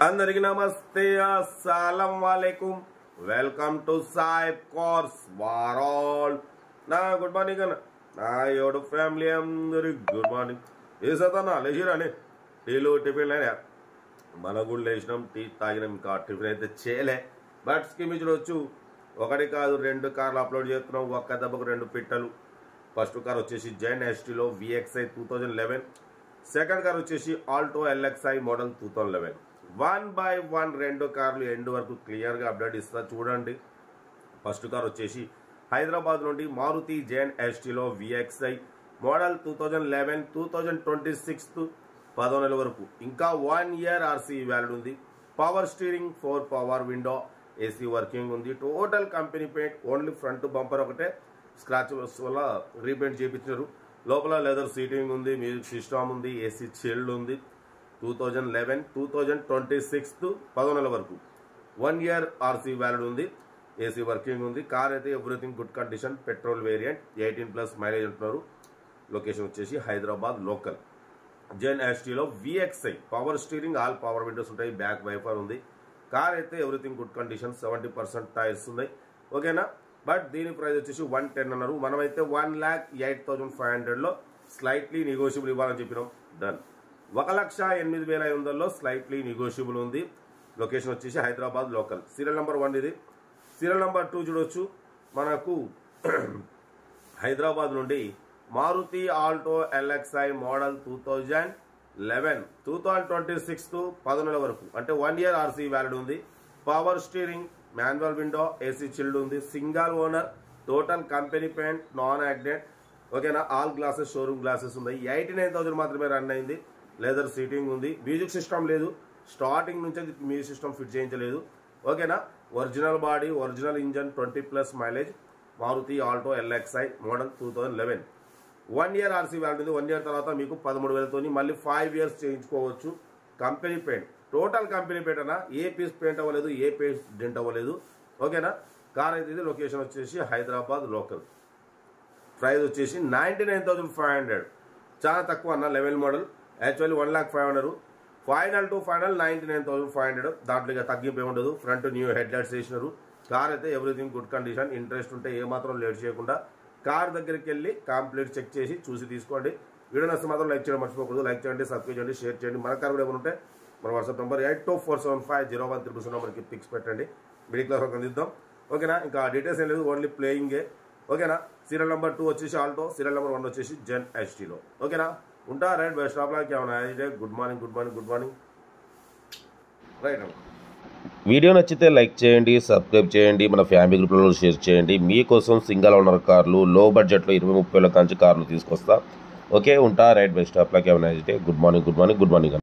అందరికి నమస్తే అస్సలం వాలేకుం వెల్కమ్ టు సాయిబ్ కోర్స్ వారాల్ నా గుడ్ మార్నింగ్ అన్న నా యోడు ఫ్యామిలీ అందరికి గుడ్ మార్నింగ్ ఏ సతన్నా లేచిరాని టీలు టిఫిన్ లేనా మన కూడా లేచినాం టీ తాగినాం ఇంకా టిఫిన్ అయితే చేయలే బట్ స్కీమ్ ఇచ్చుకోవచ్చు ఒకటి కాదు రెండు కార్లు అప్లోడ్ చేస్తున్నాం ఒక్క దెబ్బకు రెండు పిట్టలు ఫస్ట్ కార్ వచ్చేసి జైన్ ఎస్టీలో VXi 2011 సెకండ్ కార్ వచ్చేసి ఆల్టో LXi మోడల్ 2011 1 by 1 రెండు కార్లు ఎండ్ వరకు క్లియర్గా అప్డేట్ ఇస్తా చూడండి. ఫస్ట్ కార్ వచ్చేసి హైదరాబాద్ నుండి మారుతి జైన్ ఎస్టీలో VXi మోడల్ 2011 2026 10 నెలల వరకు ఇంకా 1 year RC వ్యాలిడ్ ఉంది. Power steering 4 power window AC working ఉంది. Total company paint only front bumper ఒకటే స్క్రాచ్ వల్ల రీపెయింట్ చేయించారు. లోపల లెదర్ సీటింగ్ ఉంది, మ్యూజిక్ సిస్టమ్ ఉంది, AC చిల్డ్ ఉంది. 2011 2026 10 నెలల వరకు 1 year RC వ్యాలిడ్ ఉంది. AC వర్కింగ్ ఉంది. కార్ అయితే everything good condition, petrol variant, 18+ mileage అంటున్నారు. లొకేషన్ వచ్చేసి హైదరాబాద్ లోకల్. జైన్ ఎస్టీలో VXi power steering, all power windows ఉంటాయి, బ్యాక్ వైఫర్ ఉంది. కార్ అయితే ఎవ్రీథింగ్ గుడ్ కండిషన్, 70% టైర్స్ ఉన్నాయి. ఓకేనా, బట్ దీని ప్రైస్ వచ్చేసి 110 అన్నారు. మనమైతే 1,08,500లో స్లైట్లీ నెగోషియబుల్ ఇవ్వాలని చెప్పినాం. డన్. 1,08,500లో స్లైట్లీ నెగోషియబుల్ ఉంది. లొకేషన్ వచ్చేసి హైదరాబాద్ లోకల్. సీరియల్ నెంబర్ 1 ఇది. సీరియల్ నెంబర్ 2 చూడొచ్చు. మనకు హైదరాబాద్ నుండి మారుతి ఆల్టో LXi మోడల్ 2011 2026 10 నెలల వరకు అంటే 1 year RC వ్యాలిడ్ ఉంది. Power steering, manual window, AC chilled ఉంది. Single owner, total company paint, non accident. ఓకేనా, ఆల్ గ్లాసెస్ షోరూమ్ గ్లాసెస్ ఉన్నాయి. 89,000 మాత్రమే రన్ అయింది. లెదర్ సీటింగ్ ఉంది. మ్యూజిక్ సిస్టమ్ లేదు, స్టార్టింగ్ నుంచి మ్యూజిక్ సిస్టమ్ ఫిట్ చేయించలేదు. ఓకేనా, original body, original engine, 20+ mileage. Maruti Alto LXi model 2011 1 year RC valid ఉంది. 1 year తర్వాత మీకు 13,000తోని మళ్ళీ 5 years చేయించుకోవచ్చు. Company paint, total company paint అన్న, ఏ పీస్ పెయింట్ అవ్వలేదు, ఏ పీస్ డెంట్ అవ్వలేదు. ఓకేనా, కార్ అయితే ఇది. లొకేషన్ వచ్చేసి హైదరాబాద్ లోకల్. ప్రైస్ వచ్చేసి 99,500, చాలా తక్కువ అన్న. 11 model actually 1,05,000. Final to final 99,500. దాంట్లో ఇక తగ్గింపు ఉండదు. ఫ్రంట్ న్యూ హెడ్ లైట్స్ వేసినారు. కార్ అయితే ఎవ్రీథింగ్ గుడ్ కండిషన్. ఇంట్రెస్ట్ ఉంటే ఏమాత్రం లేట్ చేయకుండా కార్ దగ్గరికి వెళ్ళి కంప్లీట్ చెక్ చేసి చూసి తీసుకోండి. వీడియో నచ్చితే మాత్రం లైక్ చేయడం మర్చిపోకూడదు. లైక్ చేయండి, సబ్స్క్రైబ్ చేయండి, షేర్ చేయండి. మన కార్ కూడా ఏమైనా ఉంటే మన వాట్సాప్ నెంబర్ 8247501300 నెంబర్కి పిక్స్ పెట్టండి. మిడిల్ క్లాస్ వరకు అందిద్దాం. ఓకేనా, ఇంకా డీటెయిల్స్ ఏం లేదు, ఓన్లీ ప్లేయింగే. ఓకేనా, సీరియల్ నెంబర్ 2 వచ్చేసి ఆల్టో, సీరియల్ నెంబర్ 1 వచ్చేసి జెన్ ఎస్టీలో. ఓకేనా, ఉంటా. Right, best of luck. ఏమన్నా good morning, good morning, good morning. Right అన్న. వీడియో నచ్చితే లైక్ చేయండి, సబ్స్క్రైబ్ చేయండి, మన ఫ్యామిలీ గ్రూప్లో షేర్ చేయండి. మీకోసం సింగల్ ఓనర్ కార్లు, లో బడ్జెట్లో 20-30 వేల కాంచి కార్లు తీసుకొస్తా. ఓకే, ఉంటా. Right, best of luck. ఏమన్నా good morning, good morning, good morning అన్న.